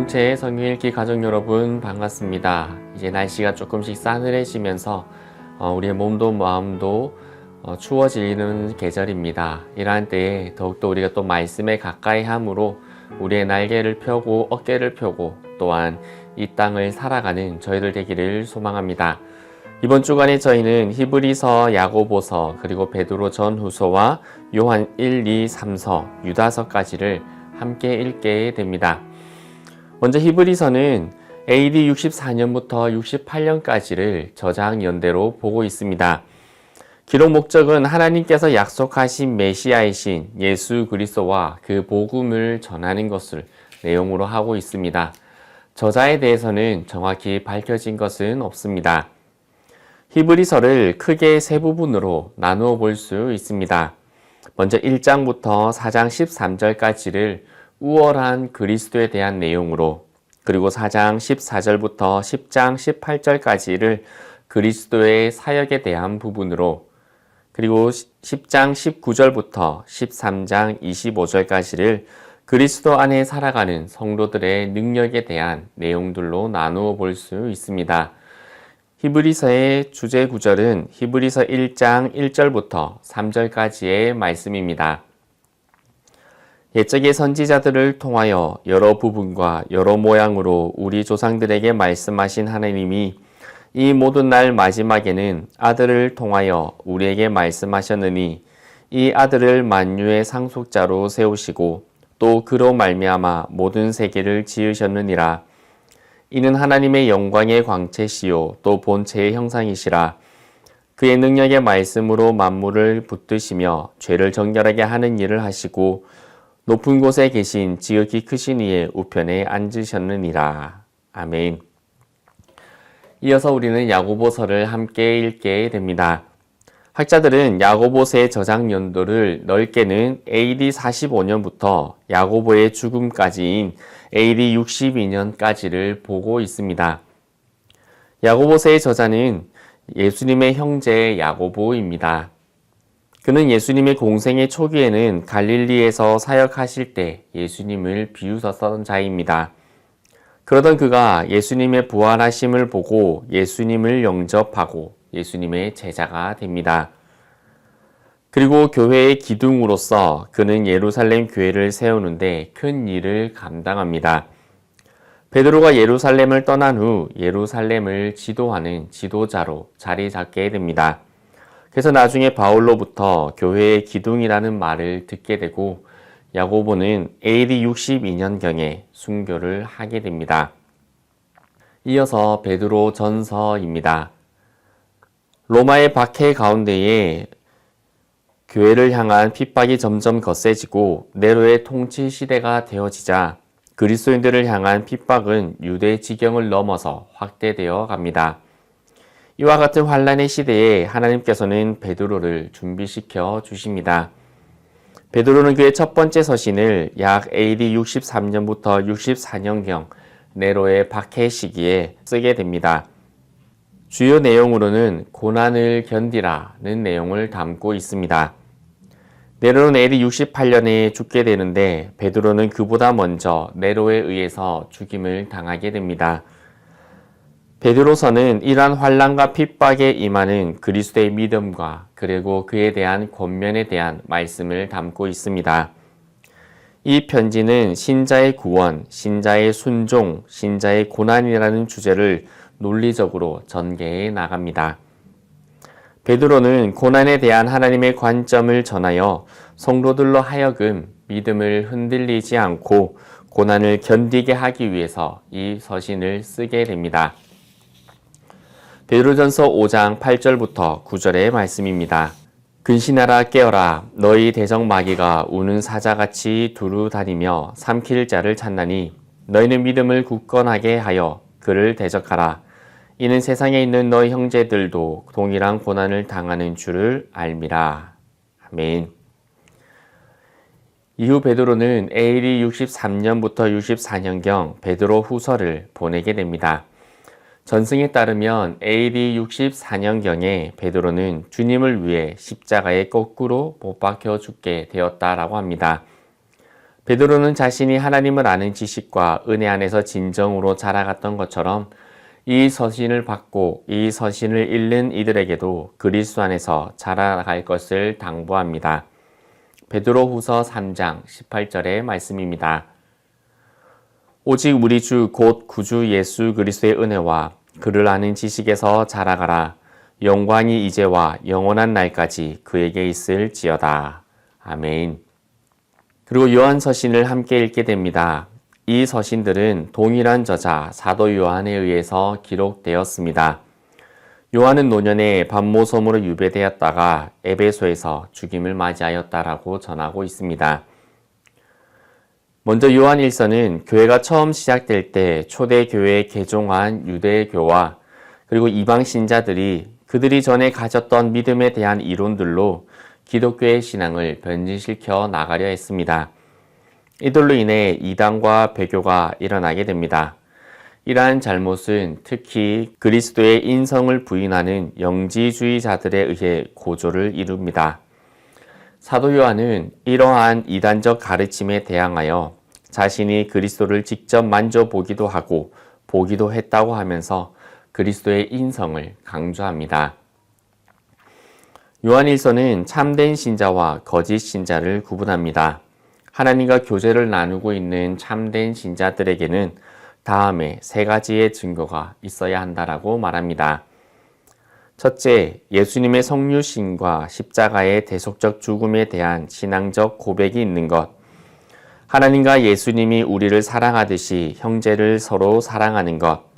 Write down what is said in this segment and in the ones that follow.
공동체의 성경 읽기 가족 여러분 반갑습니다. 이제 날씨가 조금씩 싸늘해지면서 우리의 몸도 마음도 추워지는 계절입니다. 이러한 때에 더욱더 우리가 또 말씀에 가까이 함으로 우리의 날개를 펴고 어깨를 펴고 또한 이 땅을 살아가는 저희들 되기를 소망합니다. 이번 주간에 저희는 히브리서, 야고보서, 그리고 베드로 전후서와 요한 1, 2, 3서, 유다서까지를 함께 읽게 됩니다. 먼저 히브리서는 AD 64년부터 68년까지를 저작 연대로 보고 있습니다. 기록 목적은 하나님께서 약속하신 메시아이신 예수 그리스도와 그 복음을 전하는 것을 내용으로 하고 있습니다. 저자에 대해서는 정확히 밝혀진 것은 없습니다. 히브리서를 크게 세 부분으로 나누어 볼 수 있습니다. 먼저 1장부터 4장 13절까지를 우월한 그리스도에 대한 내용으로, 그리고 4장 14절부터 10장 18절까지를 그리스도의 사역에 대한 부분으로, 그리고 10장 19절부터 13장 25절까지를 그리스도 안에 살아가는 성도들의 능력에 대한 내용들로 나누어 볼 수 있습니다. 히브리서의 주제 구절은 히브리서 1장 1절부터 3절까지의 말씀입니다. 옛적의 선지자들을 통하여 여러 부분과 여러 모양으로 우리 조상들에게 말씀하신 하나님이 이 모든 날 마지막에는 아들을 통하여 우리에게 말씀하셨느니 이 아들을 만유의 상속자로 세우시고 또 그로 말미암아 모든 세계를 지으셨느니라. 이는 하나님의 영광의 광채시요 또 본체의 형상이시라. 그의 능력의 말씀으로 만물을 붙드시며 죄를 정결하게 하는 일을 하시고 높은 곳에 계신 지극히 크신 이의 우편에 앉으셨느니라. 아멘. 이어서 우리는 야고보서를 함께 읽게 됩니다. 학자들은 야고보서의 저작 연도를 넓게는 AD 45년부터 야고보의 죽음까지인 AD 62년까지를 보고 있습니다. 야고보서의 저자는 예수님의 형제 야고보입니다. 그는 예수님의 공생의 초기에는 갈릴리에서 사역하실 때 예수님을 비웃었던 자입니다. 그러던 그가 예수님의 부활하심을 보고 예수님을 영접하고 예수님의 제자가 됩니다. 그리고 교회의 기둥으로서 그는 예루살렘 교회를 세우는데 큰 일을 감당합니다. 베드로가 예루살렘을 떠난 후 예루살렘을 지도하는 지도자로 자리 잡게 됩니다. 그래서 나중에 바울로부터 교회의 기둥이라는 말을 듣게 되고 야고보는 AD 62년경에 순교를 하게 됩니다. 이어서 베드로 전서입니다. 로마의 박해 가운데에 교회를 향한 핍박이 점점 거세지고 네로의 통치 시대가 되어지자 그리스도인들을 향한 핍박은 유대 지경을 넘어서 확대되어 갑니다. 이와 같은 환란의 시대에 하나님께서는 베드로를 준비시켜 주십니다. 베드로는 그의 첫 번째 서신을 약 AD 63년부터 64년경 네로의 박해 시기에 쓰게 됩니다. 주요 내용으로는 고난을 견디라는 내용을 담고 있습니다. 네로는 AD 68년에 죽게 되는데 베드로는 그보다 먼저 네로에 의해서 죽임을 당하게 됩니다. 베드로서는 이러한 환난과 핍박에 임하는 그리스도의 믿음과 그리고 그에 대한 권면에 대한 말씀을 담고 있습니다. 이 편지는 신자의 구원, 신자의 순종, 신자의 고난이라는 주제를 논리적으로 전개해 나갑니다. 베드로는 고난에 대한 하나님의 관점을 전하여 성도들로 하여금 믿음을 흔들리지 않고 고난을 견디게 하기 위해서 이 서신을 쓰게 됩니다. 베드로전서 5장 8절부터 9절의 말씀입니다. 근신하라 깨어라 너희 대적 마귀가 우는 사자같이 두루 다니며 삼킬 자를 찾나니 너희는 믿음을 굳건하게 하여 그를 대적하라. 이는 세상에 있는 너희 형제들도 동일한 고난을 당하는 줄을 알미라. 아멘. 이후 베드로는 AD 63년부터 64년경 베드로 후서를 보내게 됩니다. 전승에 따르면 AD 64년경에 베드로는 주님을 위해 십자가에 거꾸로 못 박혀 죽게 되었다라고 합니다. 베드로는 자신이 하나님을 아는 지식과 은혜 안에서 진정으로 자라갔던 것처럼 이 서신을 받고 이 서신을 읽는 이들에게도 그리스도 안에서 자라갈 것을 당부합니다. 베드로후서 3장 18절의 말씀입니다. 오직 우리 주 곧 구주 예수 그리스도의 은혜와 그를 아는 지식에서 자라가라. 영광이 이제와 영원한 날까지 그에게 있을지어다. 아멘. 그리고 요한 서신을 함께 읽게 됩니다. 이 서신들은 동일한 저자 사도 요한에 의해서 기록되었습니다. 요한은 노년에 반모섬으로 유배되었다가 에베소에서 죽임을 맞이하였다라고 전하고 있습니다. 먼저 요한 1서는 교회가 처음 시작될 때 초대 교회에 개종한 유대교와 그리고 이방 신자들이 그들이 전에 가졌던 믿음에 대한 이론들로 기독교의 신앙을 변질시켜 나가려 했습니다. 이들로 인해 이단과 배교가 일어나게 됩니다. 이러한 잘못은 특히 그리스도의 인성을 부인하는 영지주의자들에 의해 고조를 이룹니다. 사도 요한은 이러한 이단적 가르침에 대항하여 자신이 그리스도를 직접 만져보기도 하고 보기도 했다고 하면서 그리스도의 인성을 강조합니다. 요한 1서는 참된 신자와 거짓 신자를 구분합니다. 하나님과 교제를 나누고 있는 참된 신자들에게는 다음에 3가지의 증거가 있어야 한다라고 말합니다. 첫째, 예수님의 성육신과 십자가의 대속적 죽음에 대한 신앙적 고백이 있는 것. 하나님과 예수님이 우리를 사랑하듯이 형제를 서로 사랑하는 것.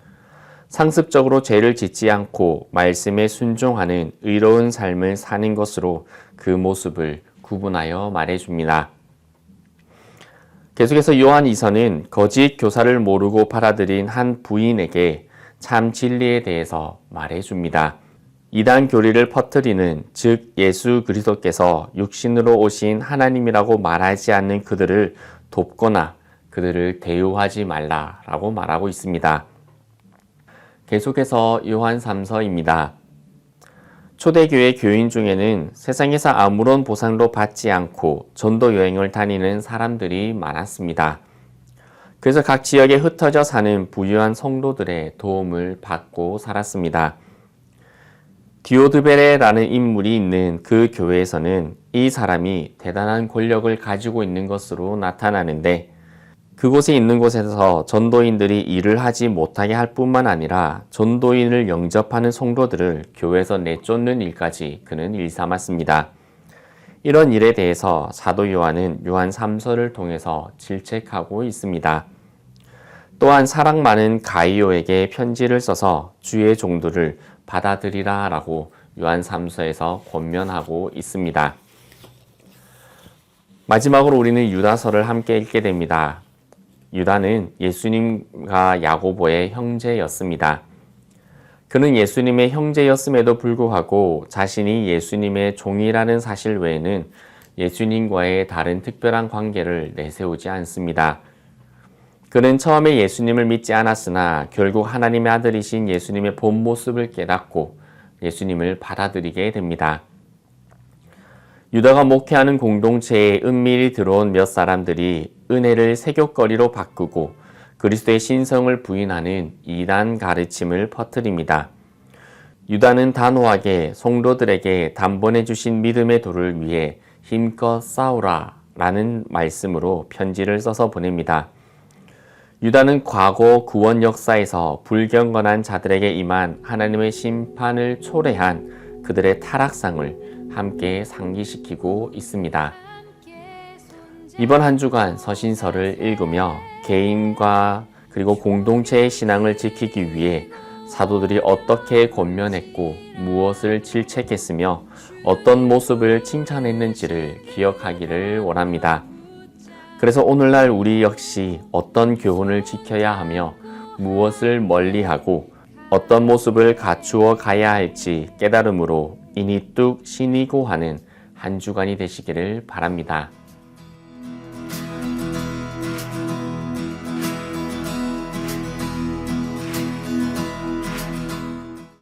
상습적으로 죄를 짓지 않고 말씀에 순종하는 의로운 삶을 사는 것으로 그 모습을 구분하여 말해줍니다. 계속해서 요한 2서는 거짓 교사를 모르고 받아들인 한 부인에게 참 진리에 대해서 말해줍니다. 이단 교리를 퍼뜨리는 즉 예수 그리스도께서 육신으로 오신 하나님이라고 말하지 않는 그들을 돕거나 그들을 대우하지 말라라고 말하고 있습니다. 계속해서 요한 3서입니다. 초대교회 교인 중에는 세상에서 아무런 보상도 받지 않고 전도 여행을 다니는 사람들이 많았습니다. 그래서 각 지역에 흩어져 사는 부유한 성도들의 도움을 받고 살았습니다. 디오드베레라는 인물이 있는 그 교회에서는 이 사람이 대단한 권력을 가지고 있는 것으로 나타나는데 그곳에 있는 곳에서 전도인들이 일을 하지 못하게 할 뿐만 아니라 전도인을 영접하는 성도들을 교회에서 내쫓는 일까지 그는 일삼았습니다. 이런 일에 대해서 사도 요한은 요한 3서를 통해서 질책하고 있습니다. 또한 사랑 많은 가이오에게 편지를 써서 주의 종들을 받아들이라 라고 요한 3서에서 권면하고 있습니다. 마지막으로 우리는 유다서를 함께 읽게 됩니다. 유다는 예수님과 야고보의 형제였습니다. 그는 예수님의 형제였음에도 불구하고 자신이 예수님의 종이라는 사실 외에는 예수님과의 다른 특별한 관계를 내세우지 않습니다. 그는 처음에 예수님을 믿지 않았으나 결국 하나님의 아들이신 예수님의 본 모습을 깨닫고 예수님을 받아들이게 됩니다. 유다가 목회하는 공동체에 은밀히 들어온 몇 사람들이 은혜를 세교거리로 바꾸고 그리스도의 신성을 부인하는 이단 가르침을 퍼뜨립니다. 유다는 단호하게 성도들에게 단번에 주신 믿음의 도를 위해 힘껏 싸우라 라는 말씀으로 편지를 써서 보냅니다. 유다는 과거 구원 역사에서 불경건한 자들에게 임한 하나님의 심판을 초래한 그들의 타락상을 함께 상기시키고 있습니다. 이번 한 주간 서신서를 읽으며 개인과 그리고 공동체의 신앙을 지키기 위해 사도들이 어떻게 권면했고 무엇을 질책했으며 어떤 모습을 칭찬했는지를 기억하기를 원합니다. 그래서 오늘날 우리 역시 어떤 교훈을 지켜야 하며 무엇을 멀리하고 어떤 모습을 갖추어 가야 할지 깨달음으로 이니 뚝 신이고 하는 한 주간이 되시기를 바랍니다.